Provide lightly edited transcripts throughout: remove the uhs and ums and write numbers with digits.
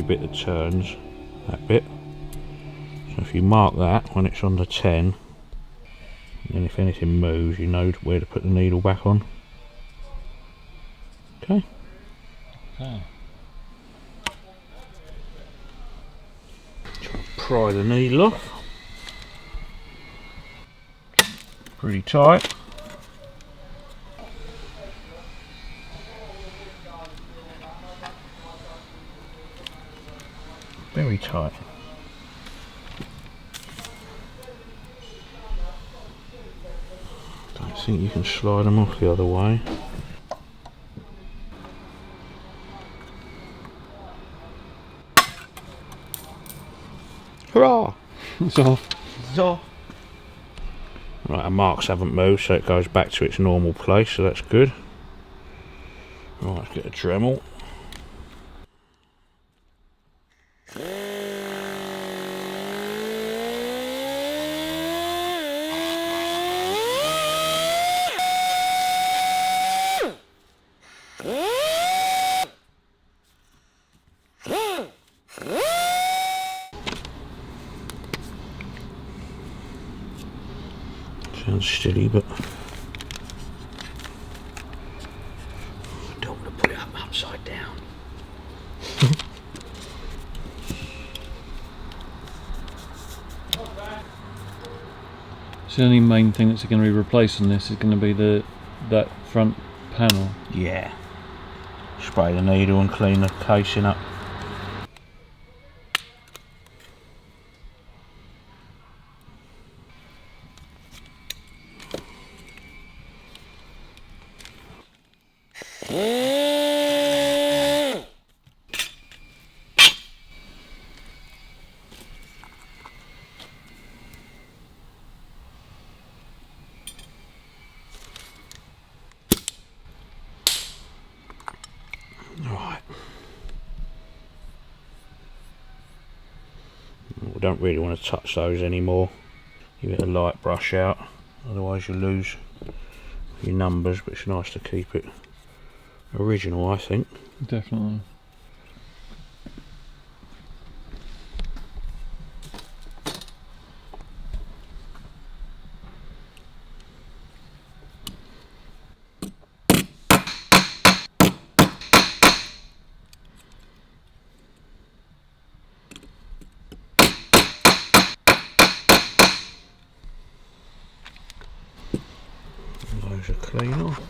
bit that turns, that bit. So if you mark that when it's on the 10, and if anything moves, you know where to put the needle back on. Okay. Okay. Try to pry the needle off. Pretty tight. Very tight. Don't think you can slide them off the other way. Hurrah! It's off. It's off. Right, our marks haven't moved, so it goes back to its normal place, so that's good. Right, let's get a Dremel. Sounds steady, but I don't want to put it upside down. So the only main thing that's going to be replaced on this is going to be that front panel. Yeah. Spray the needle and clean the casing up. Right. We don't really want to touch those anymore. Give it a light brush out, otherwise you lose your numbers, but it's nice to keep it original, I think. Definitely. Those are clean off.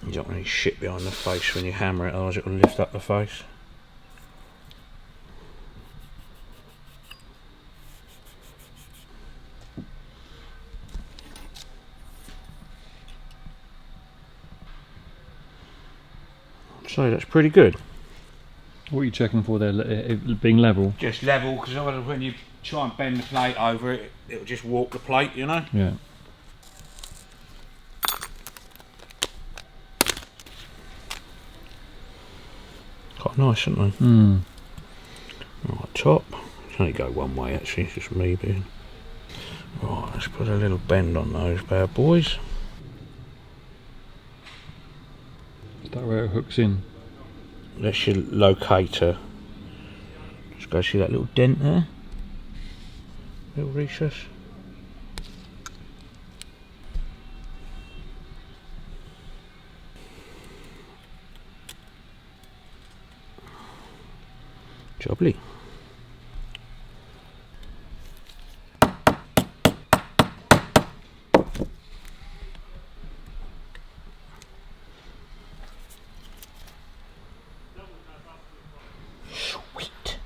You don't want any shit behind the face when you hammer it, otherwise it will lift up the face. So that's pretty good. What are you checking for there? It being level? Just level, because when you try and bend the plate over it, it'll just warp the plate, you know? Yeah. Quite nice, aren't they? Hmm. Right, top. It's only go one way actually, it's just me being. Right, let's put a little bend on those bad boys. Is that where it hooks in? That's your locator. Just go see that little dent there? Little recess. Jubbly. Sweet.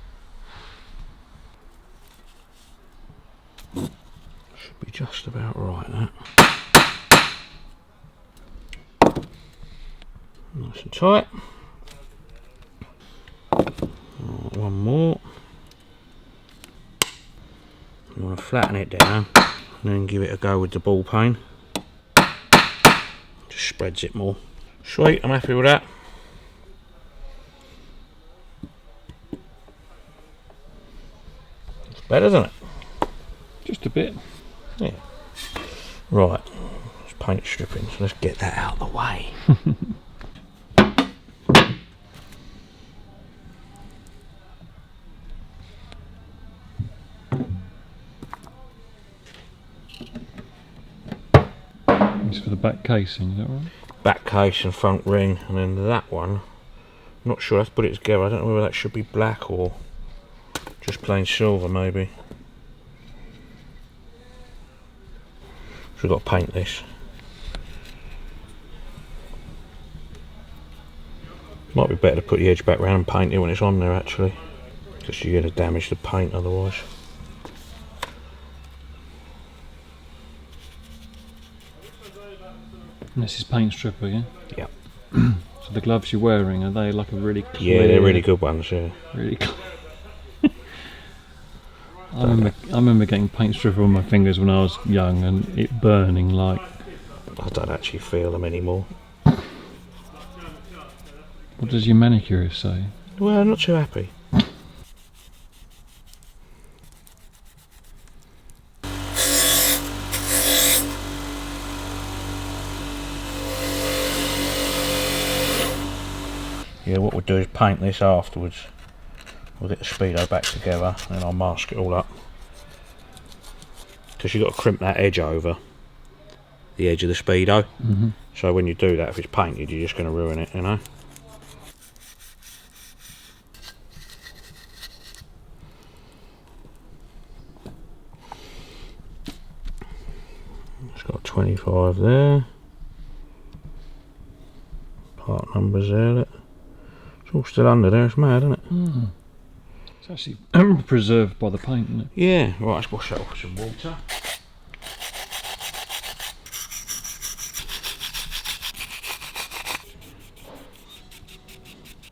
Should be just about right, that. Nice and tight. Right, one more. You want to flatten it down and then give it a go with the ball peen. Just spreads it more. Sweet, I'm happy with that. It's better, isn't it? Just a bit. Yeah. Right, it's paint stripping, so let's get that out of the way. back casing, is that right? Back case and front ring, and then that one, I'm not sure, I have to put it together. I don't know whether that should be black or just plain silver maybe. So we've got to paint this. Might be better to put the edge back round and paint it when it's on there actually, because you're going to damage the paint otherwise. And this is paint stripper, yeah? Yeah. So the gloves you're wearing, are they like a really clear... Yeah, they're really good ones, yeah. Really clear. I remember getting paint stripper on my fingers when I was young and it burning like... I don't actually feel them anymore. What does your manicurist say? Well, I'm not too happy. Yeah, what we'll do is paint this afterwards. We'll get the speedo back together and then I'll mask it all up. Because you've got to crimp that edge over the edge of the speedo. So when you do that, if it's painted, you're just going to ruin it, you know. It's got 25 there. Part numbers there, look. It's all still under there, it's mad, isn't it? It's actually preserved by the paint, isn't it? Yeah, right, let's wash that off with some water.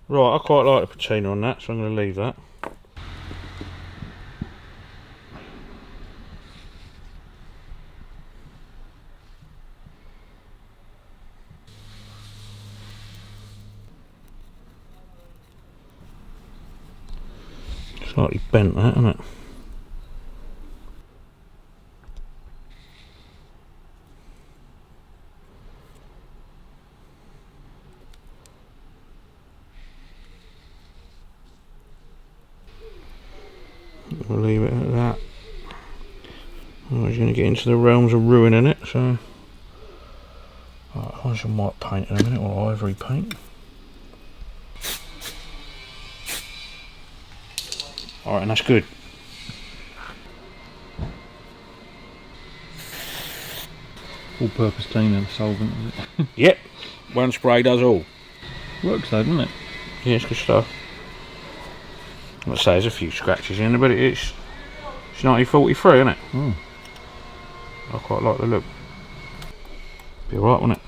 Right, I quite like the patina on that, so I'm going to leave that. Slightly bent that, isn't it? We'll leave it at that. Otherwise you're going to get into the realms of ruining it, so... Right, I'll have some white paint in a minute, or ivory paint. Alright, and that's good. All-purpose cleaner, solvent, is it? Yep, one spray does all. Works though, doesn't it? Yeah, it's good stuff. Like I say, there's a few scratches in there, but it's 1943, isn't it? I quite like the look. Be alright, won't it?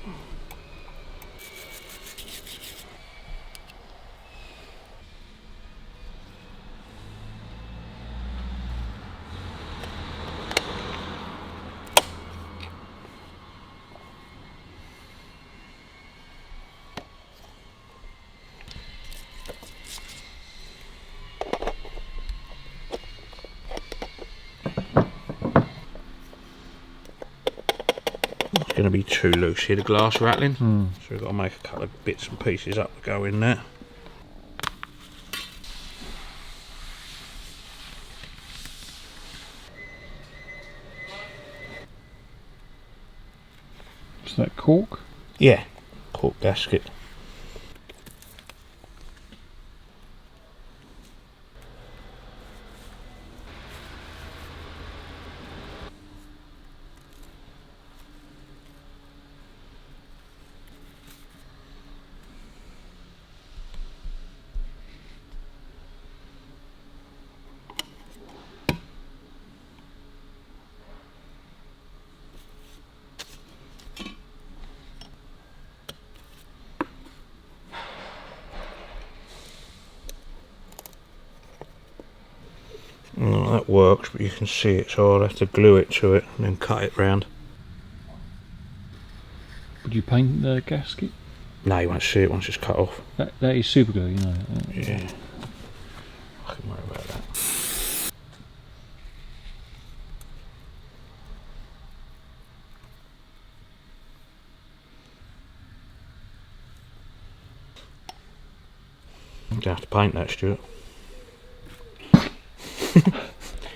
It's going to be too loose here, the glass rattling, so we've got to make a couple of bits and pieces up to go in there. Is that cork? Yeah, cork gasket. No, that works, but you can see it, so I'll have to glue it to it and then cut it round. Would you paint the gasket? No, you won't see it once it's cut off. That is super glue, you know. Yeah, I can worry about that. I'm going to have to paint that, Stuart.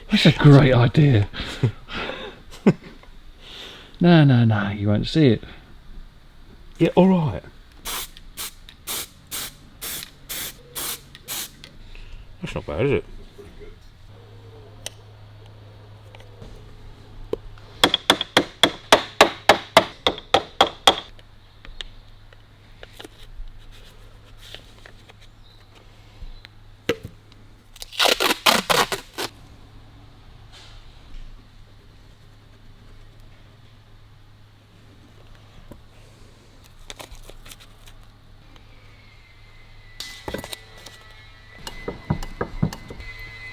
That's a great idea. No, you won't see it. Yeah, alright. That's not bad, is it?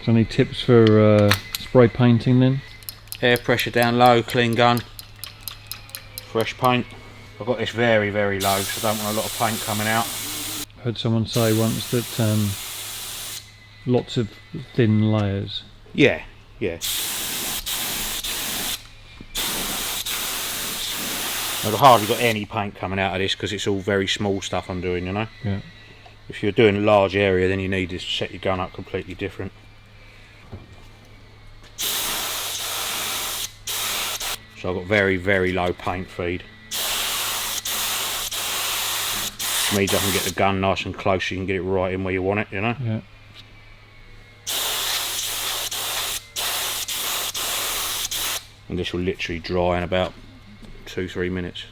So any tips for spray painting then? Air pressure down low, clean gun, fresh paint. I've got this very, very low, so I don't want a lot of paint coming out. Heard someone say once that lots of thin layers. Yeah, yeah. I've hardly got any paint coming out of this because it's all very small stuff I'm doing, you know. Yeah. If you're doing a large area, then you need to set your gun up completely different. So I've got very, very low paint feed. Which means I can get the gun nice and close so you can get it right in where you want it, you know? Yeah. And this will literally dry in about 2-3 minutes.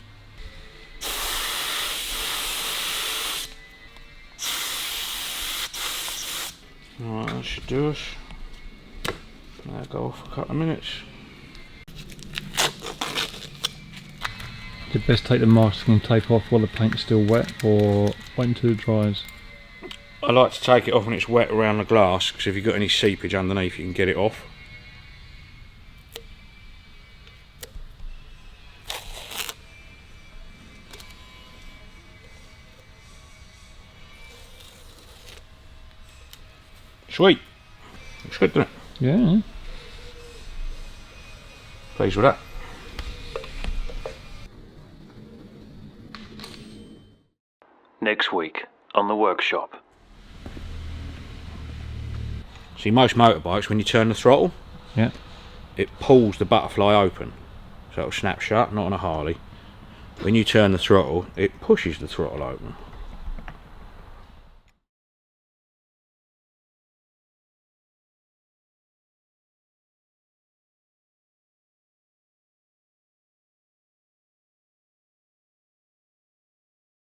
Alright, that should do us. That'll go off a couple of minutes. Is it best take the masking tape off while the paint's still wet, or wait until it dries? I like to take it off when it's wet around the glass, because if you've got any seepage underneath you can get it off. Sweet. Looks good, doesn't it? Yeah. Pleased with that. Next week on the workshop. See, most motorbikes, when you turn the throttle, Yeah. it pulls the butterfly open, so it'll snap shut. Not on a Harley. When you turn the throttle, it pushes the throttle open.